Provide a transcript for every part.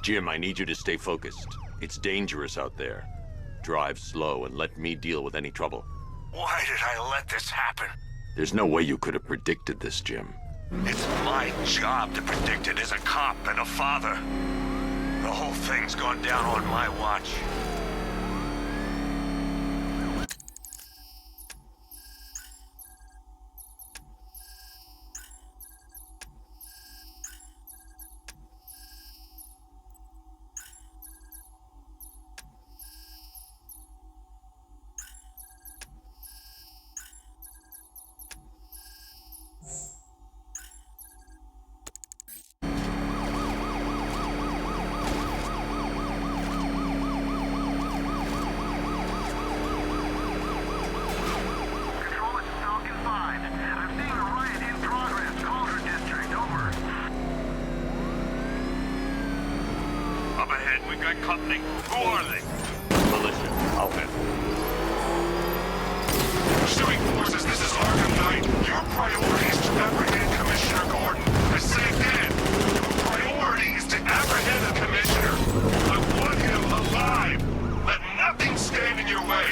Jim, I need you to stay focused. It's dangerous out there. Drive slow and let me deal with any trouble. Why did I let this happen? There's no way you could have predicted this, Jim. It's my job to predict it as a cop and a father. The whole thing's gone down on my watch. Company. Who are they? Militia. I'll handle it. Pursuing forces, this is Arkham Knight. Your priority is to apprehend Commissioner Gordon. I say again, your priority is to apprehend the Commissioner. I want him alive. Let nothing stand in your way.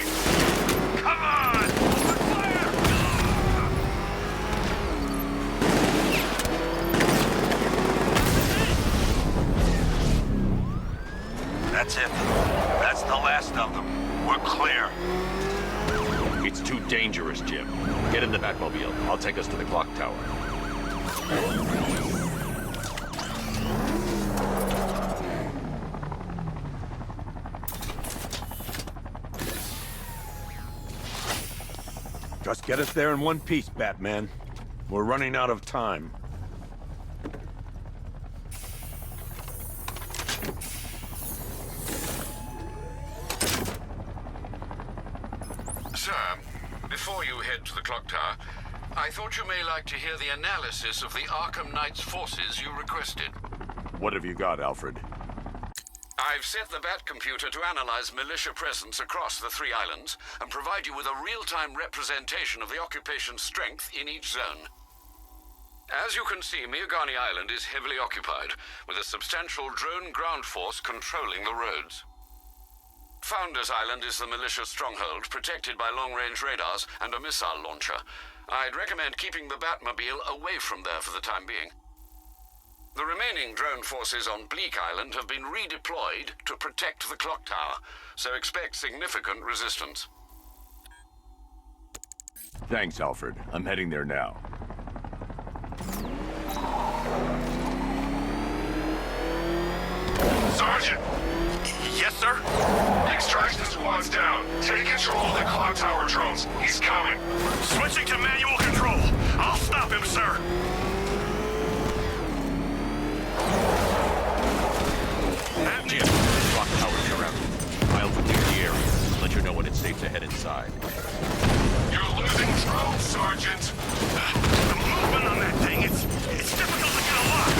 Come on! Open fire! That's it. That's the last of them. We're clear. It's too dangerous, Jim. Get in the Batmobile. I'll take us to the clock tower. Just get us there in one piece, Batman. We're running out of time. Sir, before you head to the clock tower, I thought you may like to hear the analysis of the Arkham Knight's forces you requested. What have you got, Alfred? I've set the Bat computer to analyze militia presence across the three islands and provide you with a real-time representation of the occupation's strength in each zone. As you can see, Miagani Island is heavily occupied, with a substantial drone ground force controlling the roads. Founders Island is the militia stronghold, protected by long-range radars and a missile launcher. I'd recommend keeping the Batmobile away from there for the time being. The remaining drone forces on Bleak Island have been redeployed to protect the clock tower, so expect significant resistance. Thanks, Alfred. I'm heading there now. Sergeant! Yes, sir? Extraction squad's down. Take control of the clock tower drones. He's coming. Switching to manual control. I'll stop him, sir. Jim, the clock tower's surrounded. I'll protect the area. Let you know when it's safe to head inside. You're losing drones, Sergeant. The movement on that thing, it's difficult to get a lock.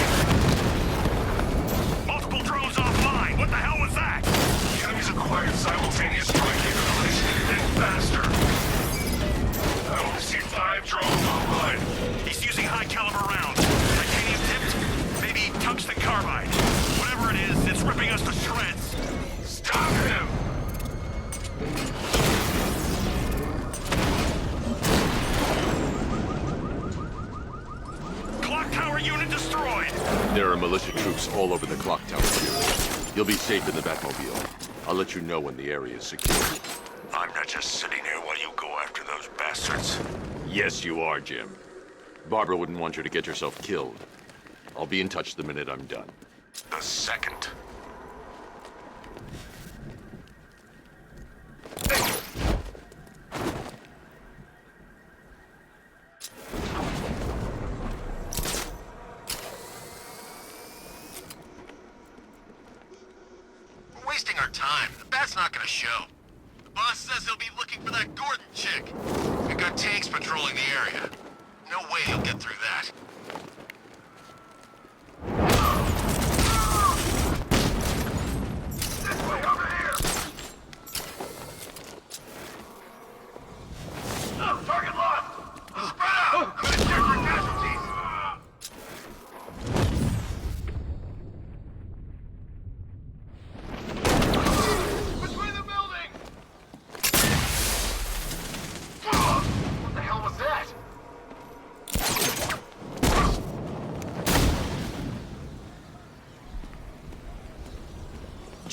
Multiple drones offline. What the hell was that? The enemy's acquired simultaneous strike capabilities and faster. I only see 5 drones online. He's using high-caliber rounds. Titanium tipped? Maybe tungsten carbide. Whatever it is, it's ripping us to shreds. Stop him! Clock tower unit destroyed. There are militia troops all over the clock tower, Jim. You'll be safe in the Batmobile. I'll let you know when the area is secure. I'm not just sitting here while you go after those bastards. Yes, you are, Jim. Barbara wouldn't want you to get yourself killed. I'll be in touch the minute I'm done. The second. We're wasting our time. The Bat's not gonna show. The boss says he'll be looking for that Gordon chick. We've got tanks patrolling the area. No way he'll get through that. This way, over here! Target lost! Spread out! I'm gonna check for casualties!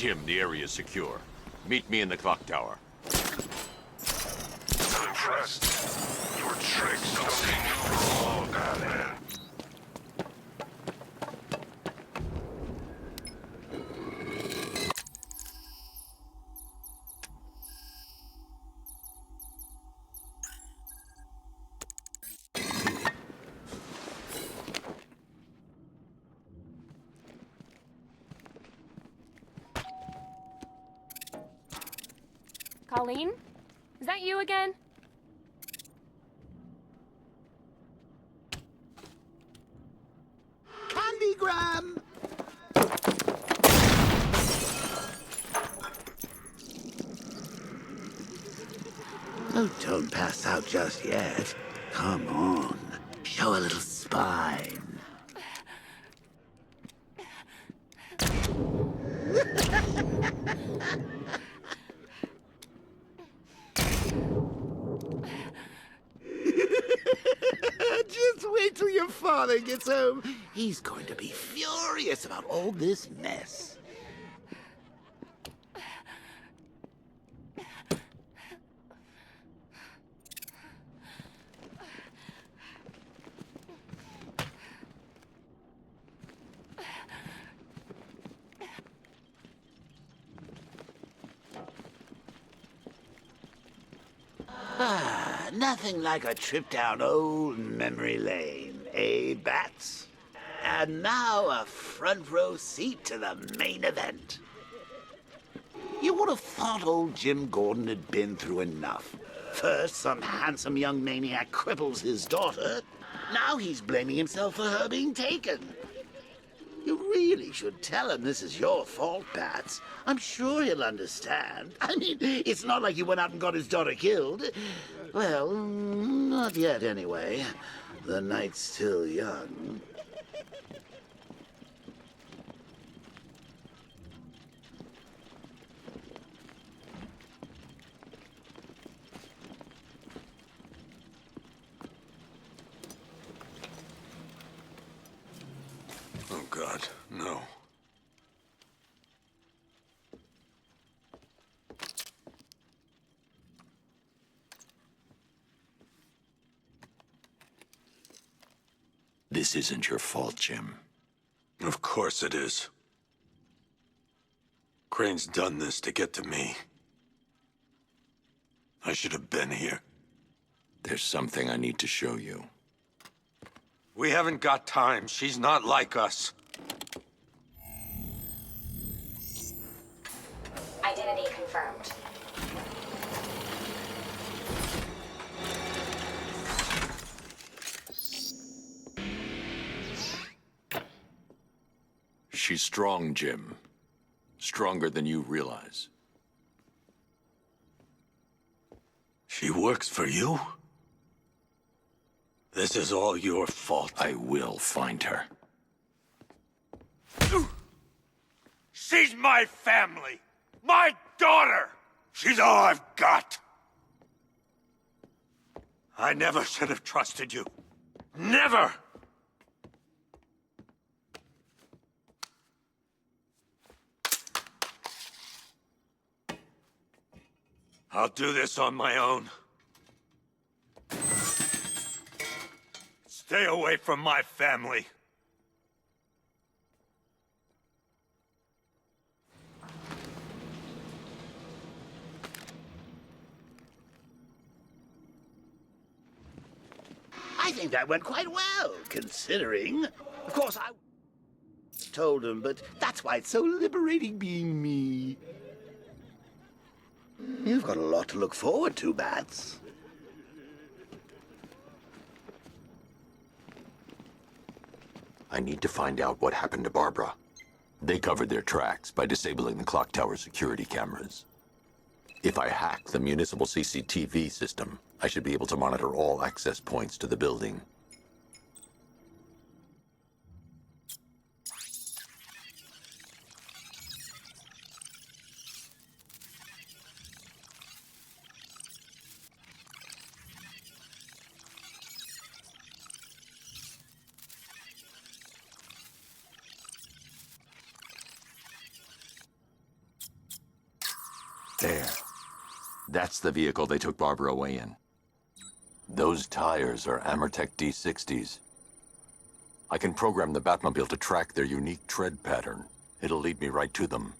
Jim, the area is secure. Meet me in the clock tower. I'm impressed. Your tricks don't seem new for long, Batman. Colleen? Is that you again? Candygram! Oh, don't pass out just yet. Come on. Show a little spine. Just wait till your father gets home. He's going to be furious about all this mess. Nothing like a trip down old memory lane, eh, Bats? And now a front row seat to the main event. You would have thought old Jim Gordon had been through enough. First, some handsome young maniac cripples his daughter. Now he's blaming himself for her being taken. You really should tell him this is your fault, Bats. I'm sure he'll understand. I mean, it's not like you went out and got his daughter killed. Well, not yet, anyway. The night's still young. Oh, God, no. This isn't your fault, Jim. Of course it is. Crane's done this to get to me. I should have been here. There's something I need to show you. We haven't got time. She's not like us. Identity confirmed. She's strong, Jim. Stronger than you realize. She works for you? This is all your fault. I will find her. She's my family! My daughter! She's all I've got! I never should have trusted you. Never! I'll do this on my own. Stay away from my family. I think that went quite well, considering. Of course, I told him, but that's why it's so liberating being me. You've got a lot to look forward to, Bats. I need to find out what happened to Barbara. They covered their tracks by disabling the clock tower security cameras. If I hack the municipal CCTV system, I should be able to monitor all access points to the building. There. That's the vehicle they took Barbara away in. Those tires are Amertech D60s. I can program the Batmobile to track their unique tread pattern. It'll lead me right to them.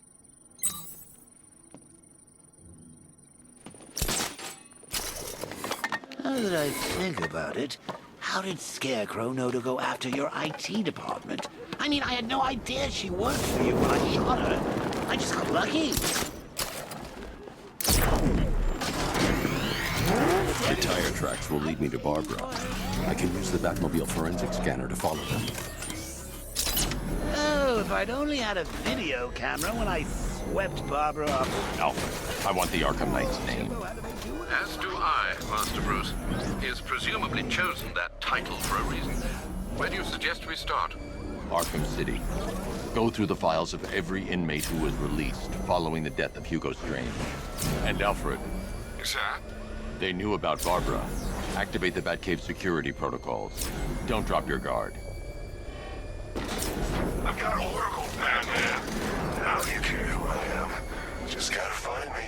Now that I think about it, how did Scarecrow know to go after your IT department? I mean, I had no idea she worked for you when I shot her. I just got lucky. The tire tracks will lead me to Barbara. I can use the Batmobile forensic scanner to follow them. Oh, if I'd only had a video camera when I swept Barbara up. Alfred, I want the Arkham Knight's name. As do I, Master Bruce. He has presumably chosen that title for a reason. Where do you suggest we start? Arkham City. Go through the files of every inmate who was released following the death of Hugo Strange. And Alfred. Sir? They knew about Barbara. Activate the Batcave security protocols. Don't drop your guard. I've got Oracle, Batman. How do you care who I am? Just gotta find me.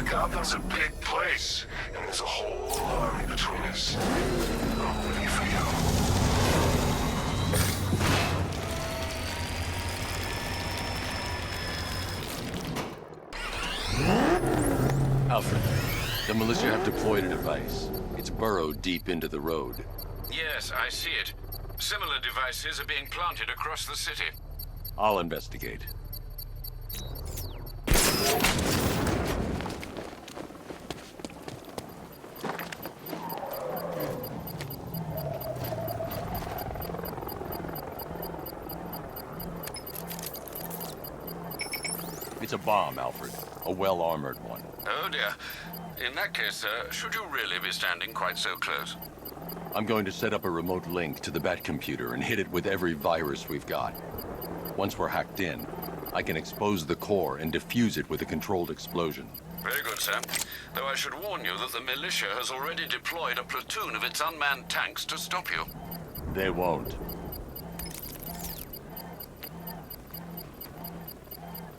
Gotham's a big place, and there's a whole army between us. I'm waiting for you. Alfred, the militia have deployed a device. It's burrowed deep into the road. Yes, I see it. Similar devices are being planted across the city. I'll investigate. It's a bomb, Alfred. A well-armored one. Oh dear. In that case, sir, should you really be standing quite so close? I'm going to set up a remote link to the Batcomputer and hit it with every virus we've got. Once we're hacked in, I can expose the core and defuse it with a controlled explosion. Very good, sir. Though I should warn you that the militia has already deployed a platoon of its unmanned tanks to stop you. They won't.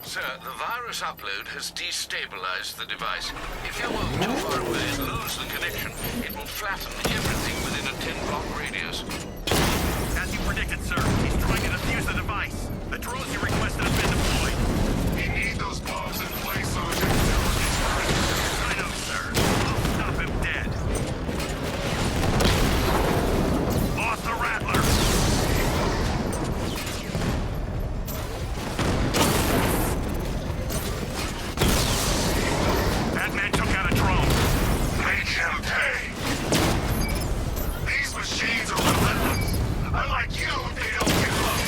Sir, the virus upload has destabilized the device. If you move too far away and lose the connection, it will flatten everything within a 10-block radius. As you predicted, sir, he's trying to defuse the device. The drones you requested have been deployed. We need those bombs in place so it I know, sir. I'll stop him dead. Lost the Rattler. Batman took out a drone. Make him pay. These machines are relentless. Unlike you, they don't give up.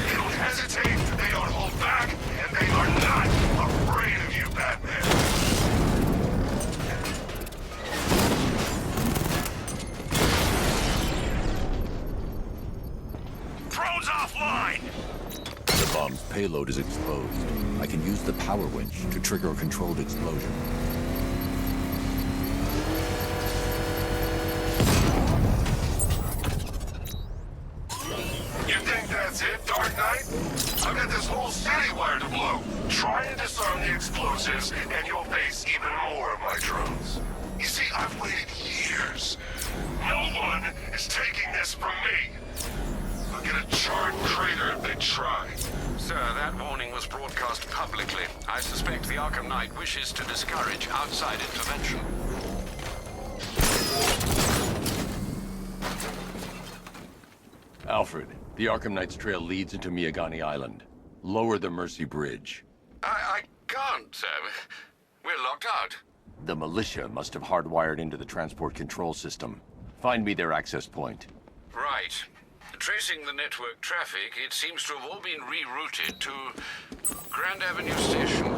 They don't hesitate, they don't hold back, and they are not afraid of you, Batman. Drone's offline. The bomb's payload is exposed. I can use the power winch to trigger a controlled explosion. You think that's it, Dark Knight? I've got this whole city wired to blow. Try and disarm the explosives, and you'll face even more of my drones. You see, I've waited years. No one is taking this from me. I'll get a charred crater if they try. Sir, that warning was broadcast publicly. I suspect the Arkham Knight wishes to discourage outside intervention. Alfred, the Arkham Knight's trail leads into Miagani Island. Lower the Mercy Bridge. I can't, sir. We're locked out. The militia must have hardwired into the transport control system. Find me their access point. Right. Tracing the network traffic, it seems to have all been rerouted to Grand Avenue Station.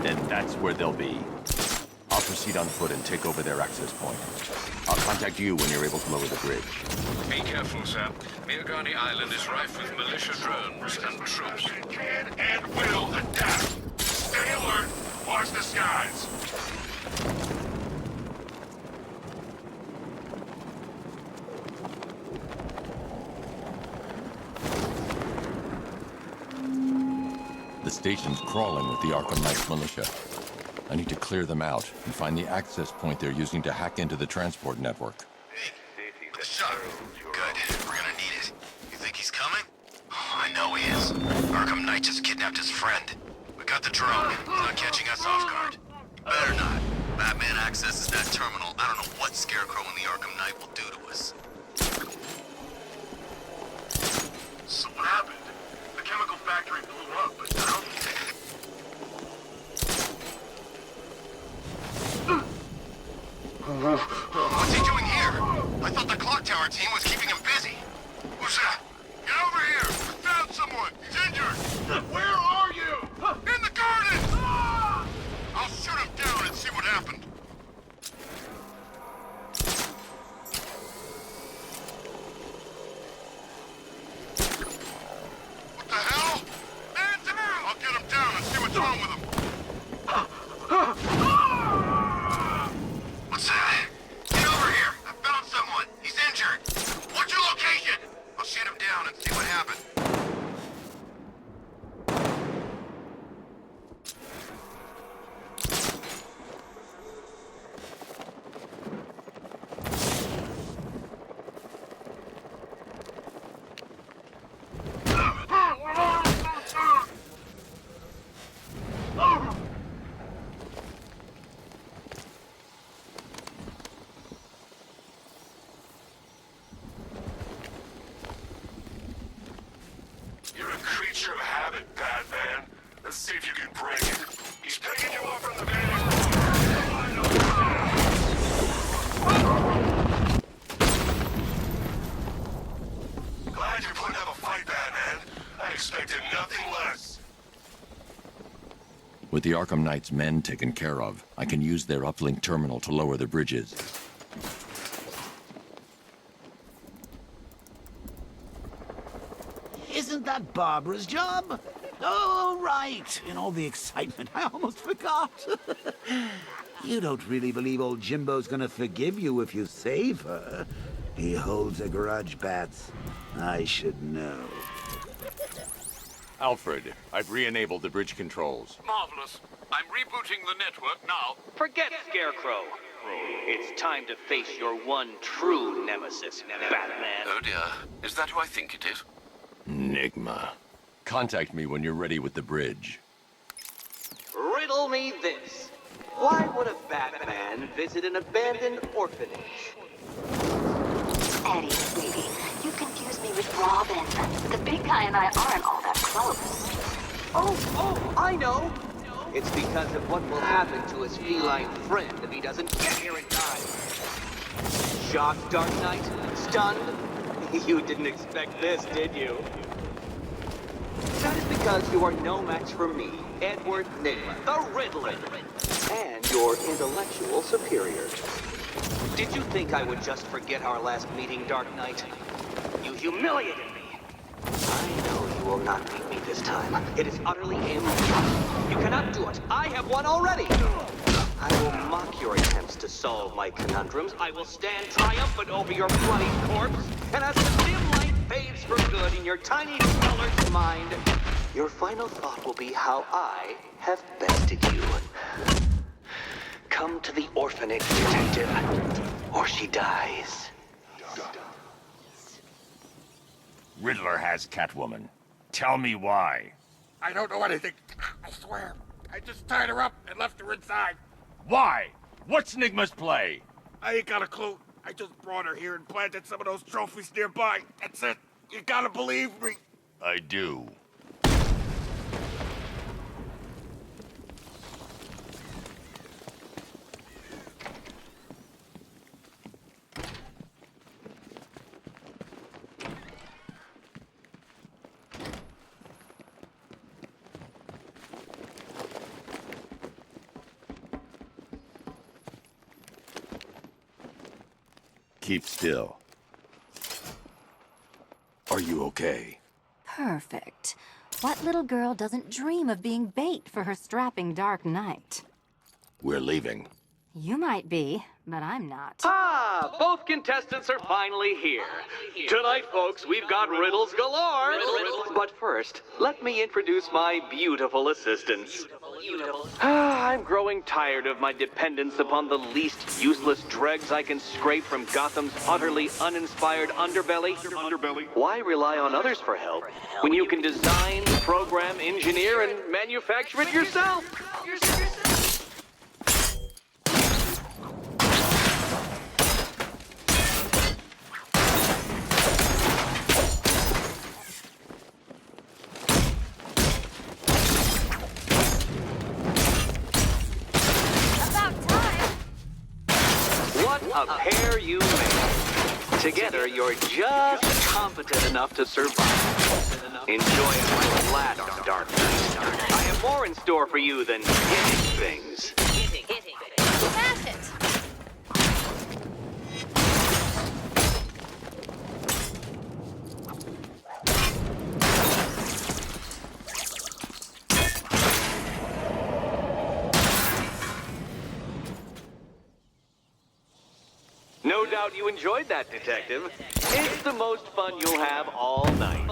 Then that's where they'll be. I'll proceed on foot and take over their access point. I'll contact you when you're able to lower the bridge. Be careful, sir. Miagani Island is rife with militia drones and troops. Can and will adapt. Stay alert. Watch the skies. The station's crawling with the Arkham Knight's militia. I need to clear them out and find the access point they're using to hack into the transport network. Hey, the shot. Good. We're gonna need it. You think he's coming? Oh, I know he is. Arkham Knight just kidnapped his friend. We got the drone. He's not catching us off guard. Better not. Batman accesses that terminal. I don't know what Scarecrow and the Arkham Knight will do to us. So what happened? The chemical factory blew up, but now... What's he doing here? I thought the clock tower team was keeping him busy. Who's that? Get over here! I found someone! He's injured! Where are you? In the garden! I'll shoot him down and see what happened. What the hell? Man down! I'll get him down and see what's wrong with him. What's that? Get over here! I found someone! He's injured! What's your location? I'll shoot him down and see what happened. You're a creature of habit, Batman. Let's see if you can break it. He's picking you up from the van. Glad you're putting up a fight, Batman. I expected nothing less. With the Arkham Knight's men taken care of, I can use their uplink terminal to lower the bridges. Isn't that Barbara's job? Oh, right. In all the excitement, I almost forgot. You don't really believe old Jimbo's gonna forgive you if you save her. He holds a grudge, Bats. I should know. Alfred, I've re-enabled the bridge controls. Marvelous. I'm rebooting the network now. Forget Scarecrow. It's time to face your one true nemesis, Batman. Oh dear. Is that who I think it is? Enigma. Contact me when you're ready with the bridge. Riddle me this. Why would a Batman visit an abandoned orphanage? Eddie, sweetie, you confused me with Robin. The big guy and I aren't all that close. Oh, I know. It's because of what will happen to his feline friend if he doesn't get here in time. Shocked, Dark Knight? Stunned? You didn't expect this, did you? That is because you are no match for me, Edward Nigma, the Riddler, and your intellectual superior. Did you think I would just forget our last meeting, Dark Knight? You humiliated me. I know you will not beat me this time. It is utterly impossible. You cannot do it. I have won already. I will mock your attempts to solve my conundrums. I will stand triumphant over your bloody corpse. And as the dim light fades for good in your tiny colored mind, your final thought will be how I have bested you. Come to the orphanage, detective, or she dies. Riddler has Catwoman. Tell me why. I don't know anything. I swear. I just tied her up and left her inside. Why? What's Enigma's play? I ain't got a clue. I just brought her here and planted some of those trophies nearby. That's it. You gotta believe me. I do. Keep still. Are you okay? Perfect. What little girl doesn't dream of being bait for her strapping Dark Knight? We're leaving. You might be, but I'm not. Ah, both contestants are finally here. Tonight, folks, we've got riddles galore. But first, let me introduce my beautiful assistants. I'm growing tired of my dependence upon the least useless dregs I can scrape from Gotham's utterly uninspired underbelly. Why rely on others for help when you can design, program, engineer, and manufacture it yourself? A pair you make. Together, you're just competent enough to survive. Enjoy it while it lasts, Dark Knight. I have more in store for you than hitting things. Smash it! No doubt you enjoyed that, Detective. It's the most fun you'll have all night.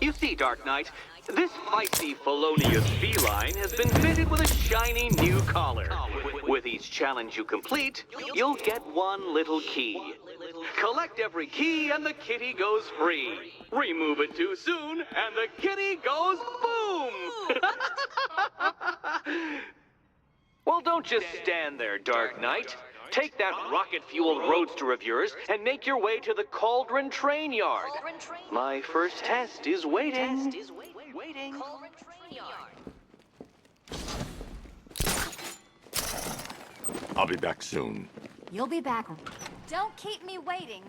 You see, Dark Knight, this feisty, felonious feline has been fitted with a shiny new collar. With each challenge you complete, you'll get one little key. Collect every key and the kitty goes free. Remove it too soon and the kitty goes boom! Well, don't just stand there, Dark Knight. Take that rocket-fueled roadster of yours and make your way to the Cauldron Train Yard. My first test is waiting. I'll be back soon. You'll be back. Don't keep me waiting.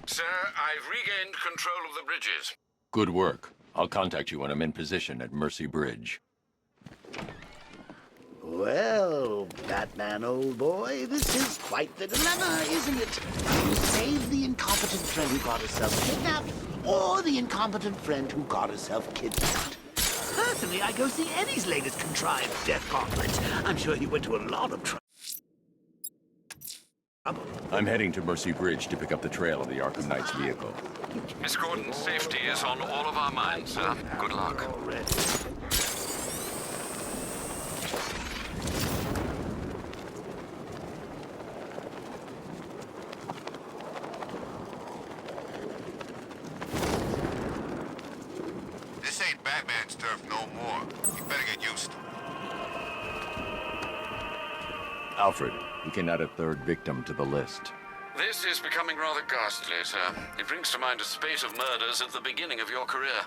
Sir, I've regained control of the bridges. Good work. I'll contact you when I'm in position at Mercy Bridge. Well, Batman, old boy, this is quite the dilemma, isn't it? You save the incompetent friend who got herself kidnapped, or the incompetent friend who got herself kidnapped. Personally, I go see Eddie's latest contrived death gauntlet. I'm sure he went to a lot of trouble. I'm heading to Mercy Bridge to pick up the trail of the Arkham Knight's vehicle. Miss Gordon's safety is on all of our minds, sir. Good luck. This ain't Batman's turf no more. You better get used to it. Alfred, we can add a third victim to the list. This is becoming rather ghastly, sir. It brings to mind a spate of murders at the beginning of your career.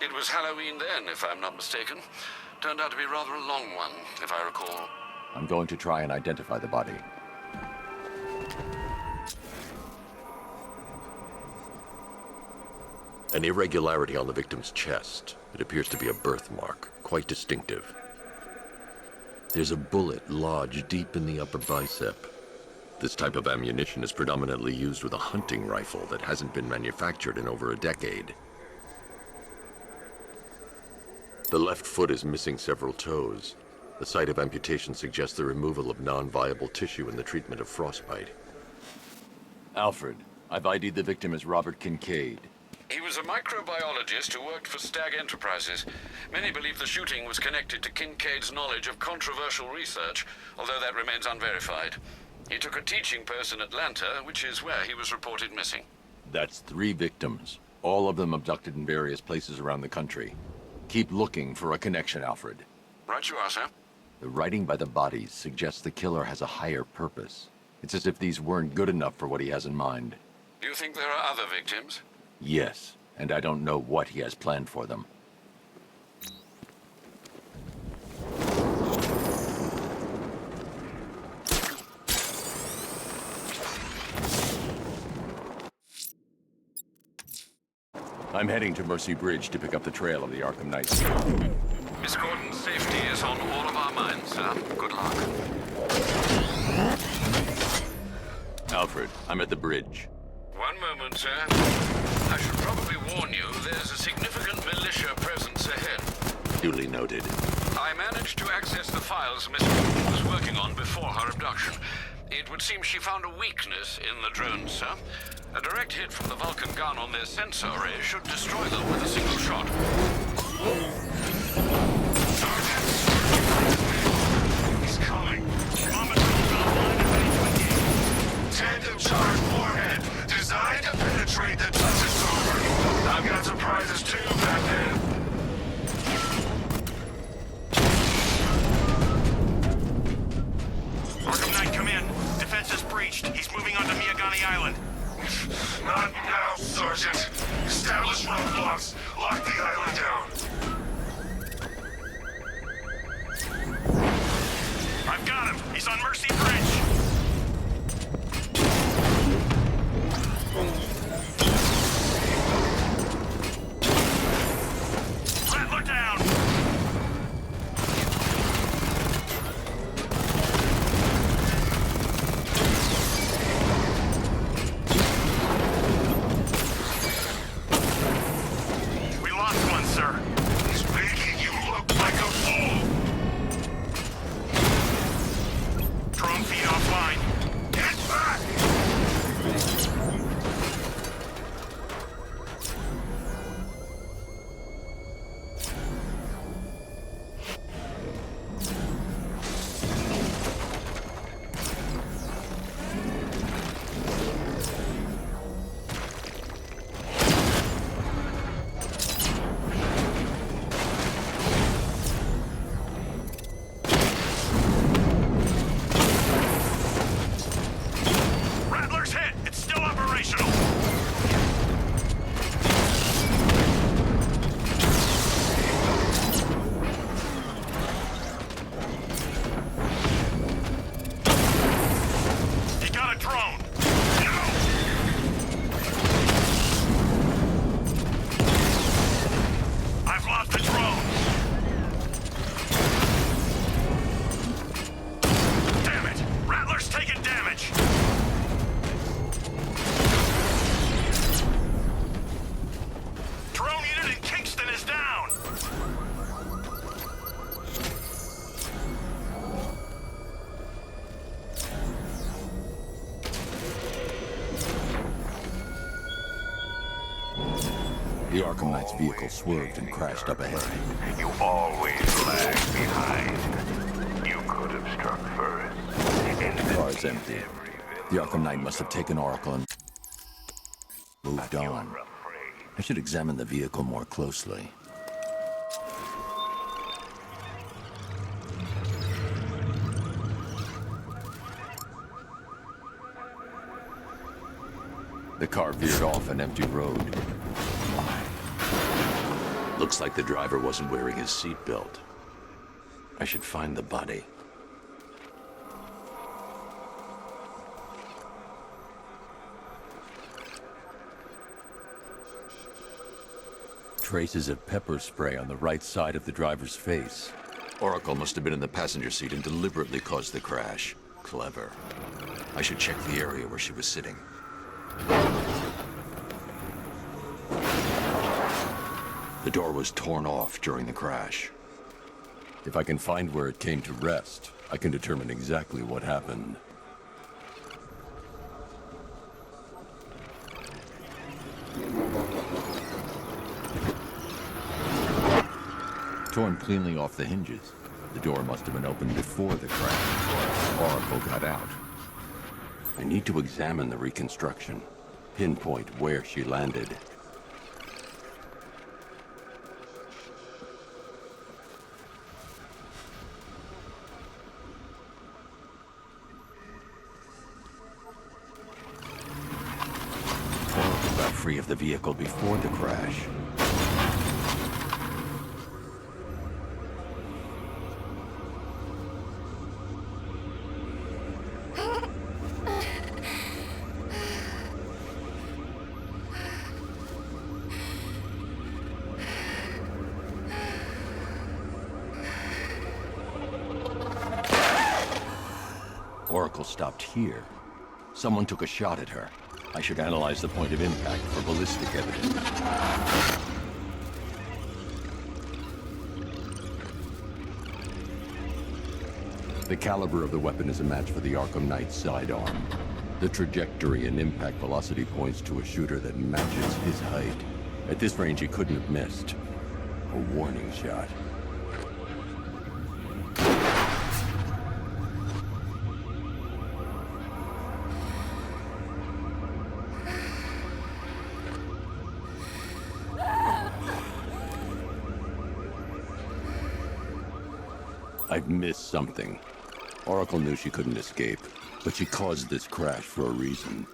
It was Halloween then, if I'm not mistaken. Turned out to be rather a long one, if I recall. I'm going to try and identify the body. An irregularity on the victim's chest. It appears to be a birthmark, quite distinctive. There's a bullet lodged deep in the upper bicep. This type of ammunition is predominantly used with a hunting rifle that hasn't been manufactured in over a decade. The left foot is missing several toes. The site of amputation suggests the removal of non-viable tissue in the treatment of frostbite. Alfred, I've ID'd the victim as Robert Kincaid. He was a microbiologist who worked for Stag Enterprises. Many believe the shooting was connected to Kincaid's knowledge of controversial research, although that remains unverified. He took a teaching post in Atlanta, which is where he was reported missing. That's 3 victims, all of them abducted in various places around the country. Keep looking for a connection, Alfred. Right you are, sir. The writing by the bodies suggests the killer has a higher purpose. It's as if these weren't good enough for what he has in mind. Do you think there are other victims? Yes, and I don't know what he has planned for them. I'm heading to Mercy Bridge to pick up the trail of the Arkham Knights. Miss Gordon's safety is on all of our minds, sir. Good luck. Alfred, I'm at the bridge. One moment, sir. I should probably warn you, there's a significant militia presence ahead. Duly noted. I managed to access the files Miss Gordon was working on before her abduction. It would seem she found a weakness in the drones, sir. A direct hit from the Vulcan gun on their sensor array should destroy them with a single shot. Not now, Sergeant. Establish roadblocks. Lock the island down. I've got him. He's on Mercy Bridge. Rattler down. We lost one, sir. He's making you look like a fool. Drone feed offline. Get back! Rattler's hit. It's still operational. He got a drone. No! I've lost the drone. Damn it! Rattler's taking damage. Drone unit in Kingston is down. The Arkham Knight's vehicle swerved and crashed up ahead. You always lag behind. You could have struck first. The car's empty. The Arkham Knight must have taken Oracle and moved on. I should examine the vehicle more closely. The car veered off an empty road. Looks like the driver wasn't wearing his seatbelt. I should find the body. Traces of pepper spray on the right side of the driver's face. Oracle must have been in the passenger seat and deliberately caused the crash. Clever. I should check the area where she was sitting. The door was torn off during the crash. If I can find where it came to rest, I can determine exactly what happened. Torn cleanly off the hinges. The door must have been opened before the crash. Oracle got out. I need to examine the reconstruction. Pinpoint where she landed. Oracle got free of the vehicle before the crash. Oracle stopped here. Someone took a shot at her. I should analyze the point of impact for ballistic evidence. The caliber of the weapon is a match for the Arkham Knight's sidearm. The trajectory and impact velocity points to a shooter that matches his height. At this range, he couldn't have missed. A warning shot. I've missed something. Oracle knew she couldn't escape, but she caused this crash for a reason.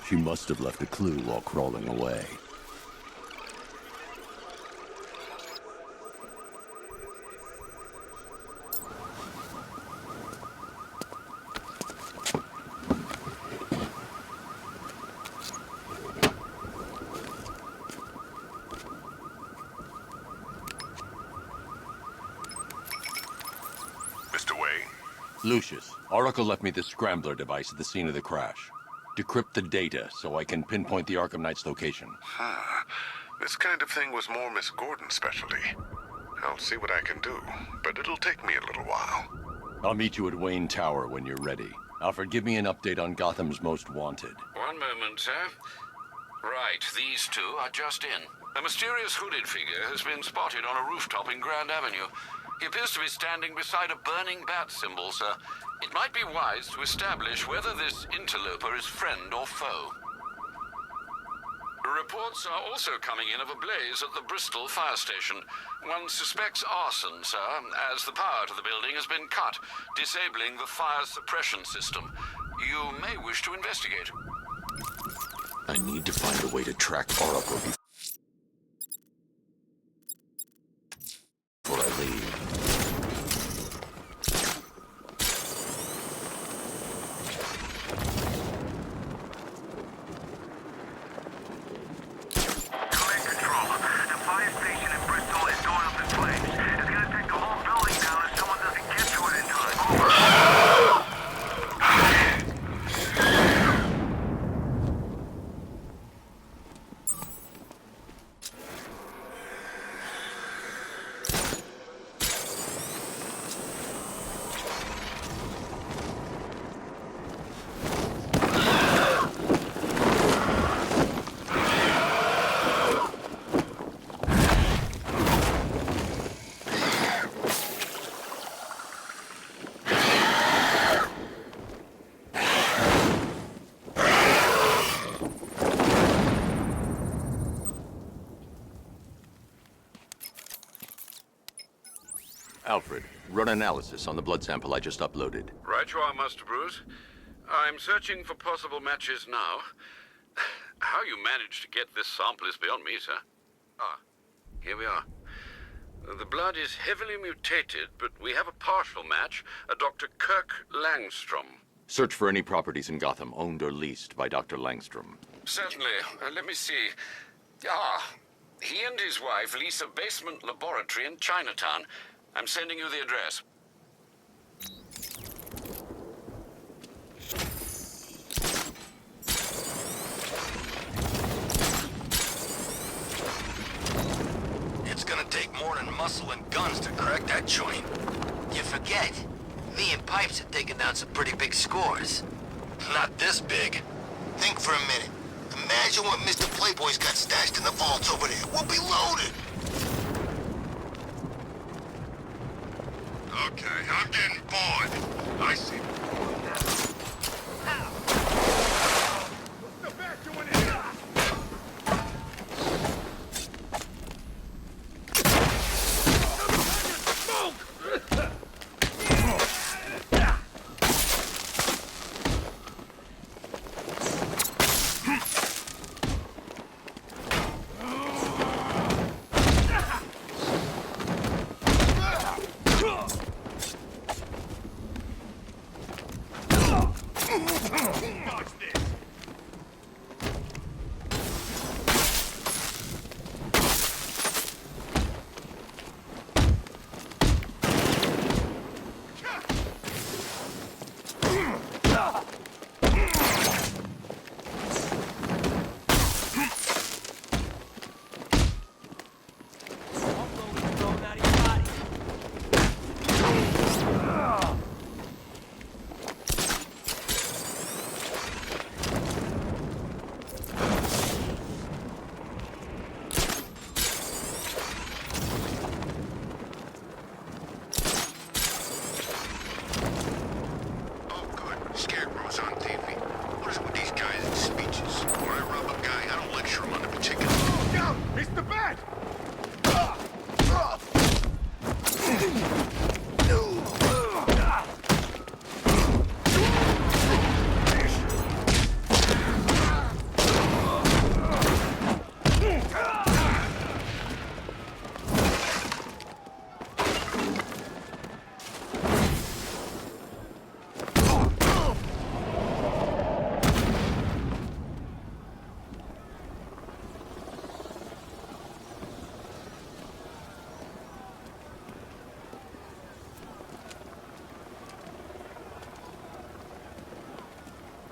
She must have left a clue while crawling away. Mr. Way? Lucius, Oracle left me the scrambler device at the scene of the crash. Decrypt the data so I can pinpoint the Arkham Knight's location. This kind of thing was more Miss Gordon's specialty. I'll see what I can do, but it'll take me a little while. I'll meet you at Wayne Tower when you're ready. Alfred, give me an update on Gotham's Most Wanted. One moment, sir. Right, these two are just in. A mysterious hooded figure has been spotted on a rooftop in Grand Avenue. He appears to be standing beside a burning bat symbol, sir. It might be wise to establish whether this interloper is friend or foe. Reports are also coming in of a blaze at the Bristol fire station. One suspects arson, sir, as the power to the building has been cut, disabling the fire suppression system. You may wish to investigate. I need to find a way to track Oracle before I leave. Alfred, run analysis on the blood sample I just uploaded. Right you are, Master Bruce. I'm searching for possible matches now. How you managed to get this sample is beyond me, sir. Ah, here we are. The blood is heavily mutated, but we have a partial match, a Dr. Kirk Langstrom. Search for any properties in Gotham owned or leased by Dr. Langstrom. Certainly. Let me see. Ah, he and his wife lease a basement laboratory in Chinatown. I'm sending you the address. It's gonna take more than muscle and guns to crack that joint. You forget, me and Pipes have taken down some pretty big scores. Not this big. Think for a minute. Imagine what Mr. Playboy's got stashed in the vaults over there. We'll be loaded. Okay, I'm getting bored. I see. What's the bat doing here?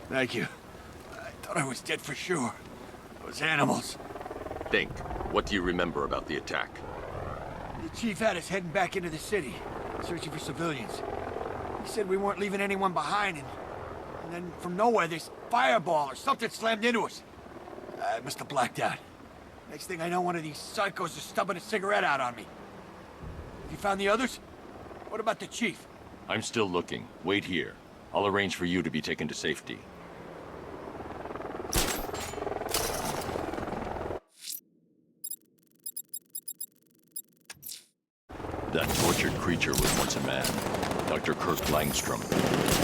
Thank you. I thought I was dead for sure. Those animals. Think. What do you remember about the attack? The chief had us heading back into the city, searching for civilians. He said we weren't leaving anyone behind, and then from nowhere, this fireball or something slammed into us. I must have blacked out. Next thing I know, one of these psychos is stubbing a cigarette out on me. Have you found the others? What about the chief? I'm still looking. Wait here. I'll arrange for you to be taken to safety. That tortured creature was once a man. Dr. Kirk Langstrom.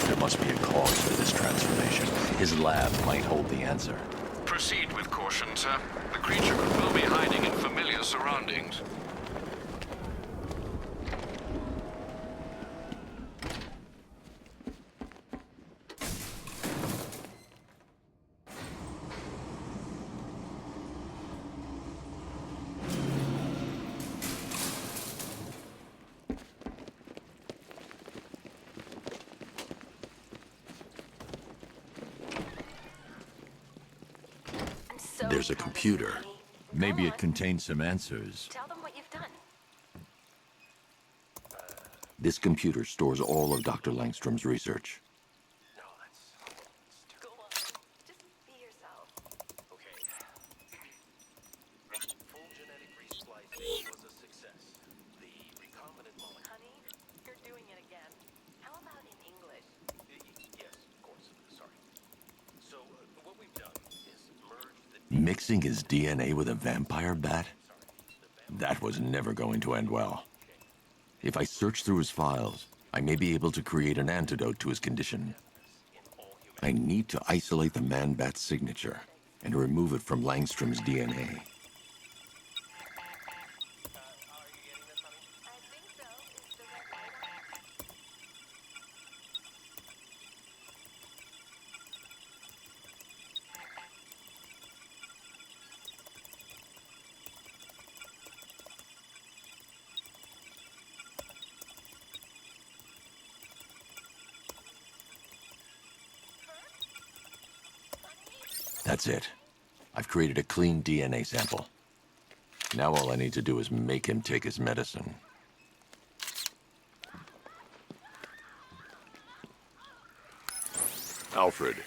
There must be a cause for this transformation. His lab might hold the answer. Proceed with caution, sir. The creature could well be hiding in familiar surroundings. There's a computer. Maybe it contains some answers. Tell them what you've done. This computer stores all of Dr. Langstrom's research. Go on. Just be yourself. Okay. Full genetic resplicing was a success. The recombinant molecule... Honey, you're doing it again. How about in English? Yes, of course. Sorry. So, what we've done is merge the... Mixing his DNA with a vampire bat? That was never going to end well. If I search through his files, I may be able to create an antidote to his condition. I need to isolate the man-bat signature and remove it from Langstrom's DNA. That's it. I've created a clean DNA sample. Now all I need to do is make him take his medicine. Alfred,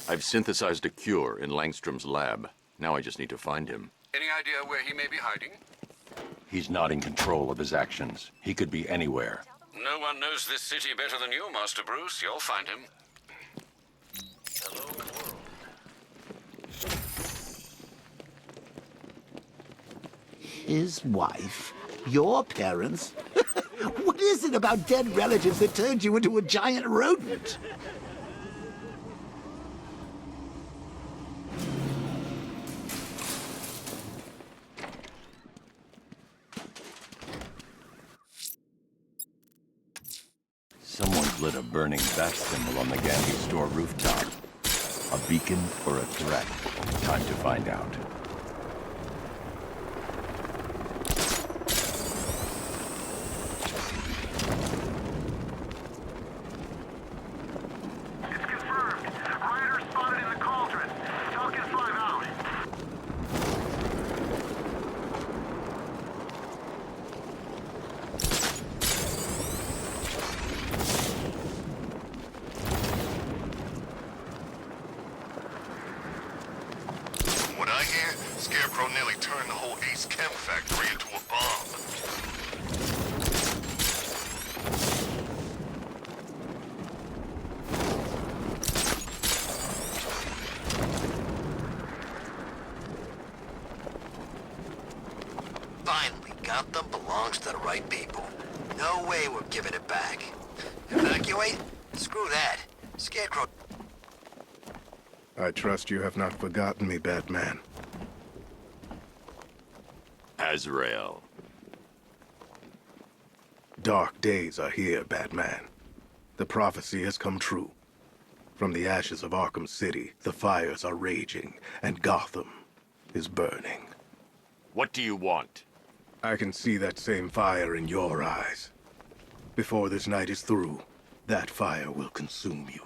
I've synthesized a cure in Langstrom's lab. Now I just need to find him. Any idea where he may be hiding? He's not in control of his actions. He could be anywhere. No one knows this city better than you, Master Bruce. You'll find him. Hello, world. His wife? Your parents? What is it about dead relatives that turned you into a giant rodent? Someone's lit a burning bat symbol on the Gandhi store rooftop. A beacon or a threat? Time to find out. Scarecrow nearly turned the whole Ace Chem factory into a bomb. Finally, Gotham belongs to the right people. No way we're giving it back. Evacuate? Screw that. Scarecrow... I trust you have not forgotten me, Batman. Azrael. Dark days are here, Batman. The prophecy has come true. From the ashes of Arkham City, the fires are raging, and Gotham is burning. What do you want? I can see that same fire in your eyes. Before this night is through, that fire will consume you.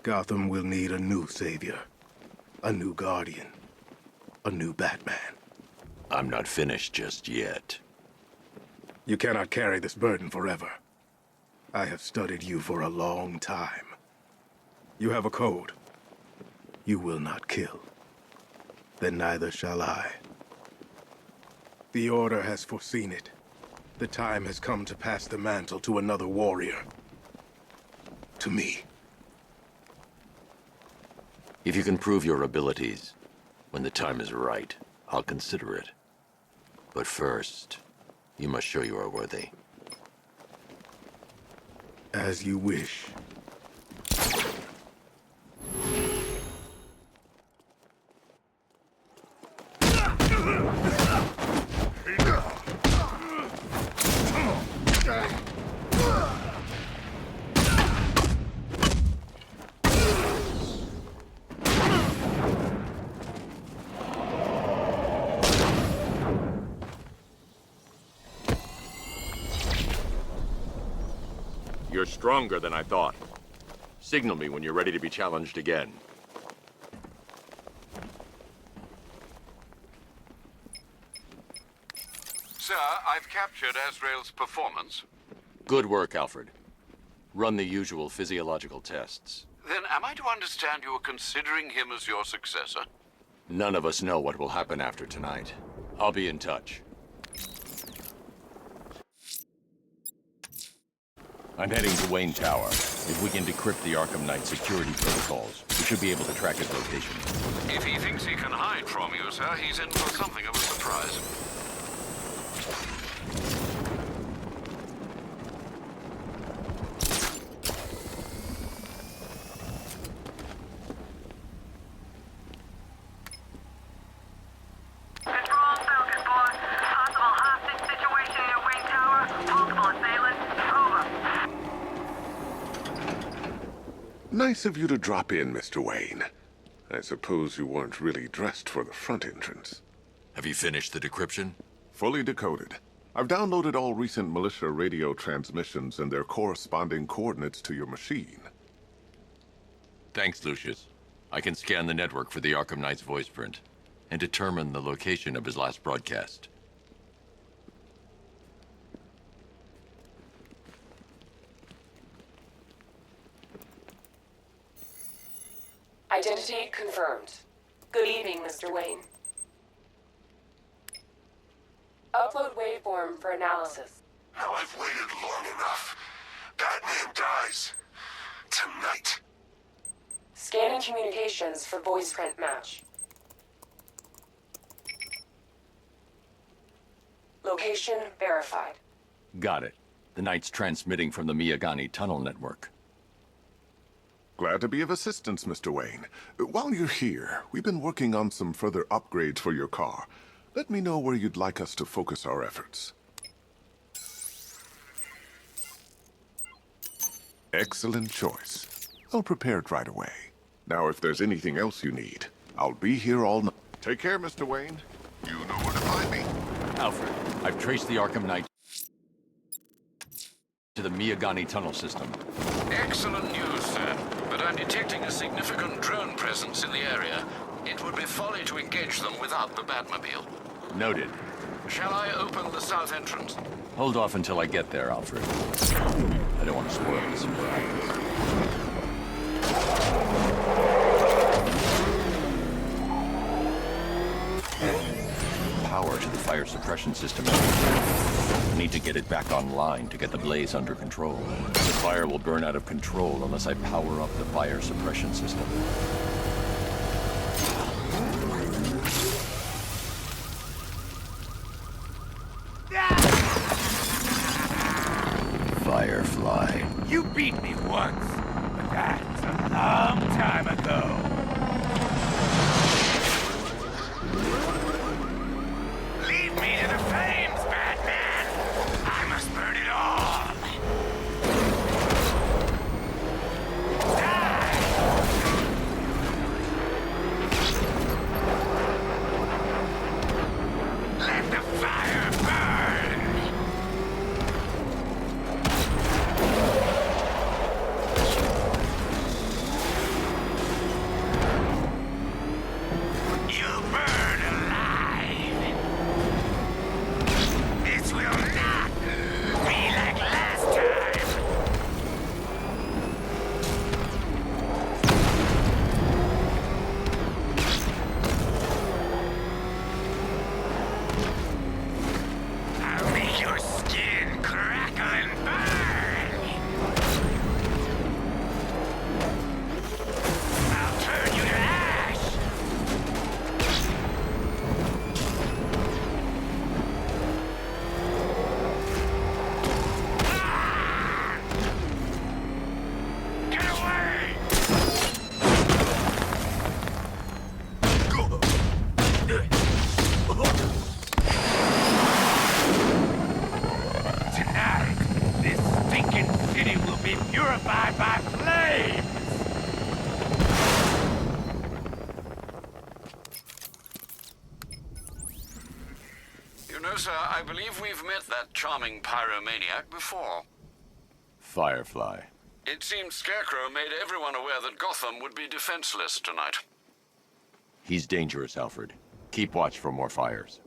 Gotham will need a new savior, a new guardian, a new Batman. I'm not finished just yet. You cannot carry this burden forever. I have studied you for a long time. You have a code. You will not kill. Then neither shall I. The Order has foreseen it. The time has come to pass the mantle to another warrior. To me. If you can prove your abilities, when the time is right, I'll consider it. But first, you must show you are worthy. As you wish. You're stronger than I thought. Signal me when you're ready to be challenged again. Sir, I've captured Azrael's performance. Good work, Alfred. Run the usual physiological tests. Then am I to understand you are considering him as your successor? None of us know what will happen after tonight. I'll be in touch. I'm heading to Wayne Tower. If we can decrypt the Arkham Knight security protocols, we should be able to track his location. If he thinks he can hide from you, sir, he's in for something of a surprise. Nice of you to drop in, Mr. Wayne. I suppose you weren't really dressed for the front entrance. Have you finished the decryption? Fully decoded. I've downloaded all recent militia radio transmissions and their corresponding coordinates to your machine. Thanks, Lucius. I can scan the network for the Arkham Knight's voice print and determine the location of his last broadcast. Identity confirmed. Good evening, Mr. Wayne. Upload waveform for analysis. Now I've waited long enough. Batman dies. Tonight. Scanning communications for voice print match. Location verified. Got it. The Knight's transmitting from the Miyagani tunnel network. Glad to be of assistance, Mr. Wayne. While you're here, we've been working on some further upgrades for your car. Let me know where you'd like us to focus our efforts. Excellent choice. I'll prepare it right away. Now, if there's anything else you need, I'll be here all night. Take care, Mr. Wayne. You know where to find me. Alfred, I've traced the Arkham Knight to the Miyagani tunnel system. Excellent news, sir. But I'm detecting a significant drone presence in the area. It would be folly to engage them without the Batmobile. Noted. Shall I open the south entrance? Hold off until I get there, Alfred. I don't want to spoil the surprise. Power to the fire suppression system. I need to get it back online to get the blaze under control. The fire will burn out of control unless I power up the fire suppression system. Firefly. You beat me once, but that's a long time ago. Lead me to the flames, Batman! I must burn it all! Let the fire burn! be purified by flames! You know, sir, I believe we've met that charming pyromaniac before. Firefly. It seems Scarecrow made everyone aware that Gotham would be defenseless tonight. He's dangerous, Alfred. Keep watch for more fires.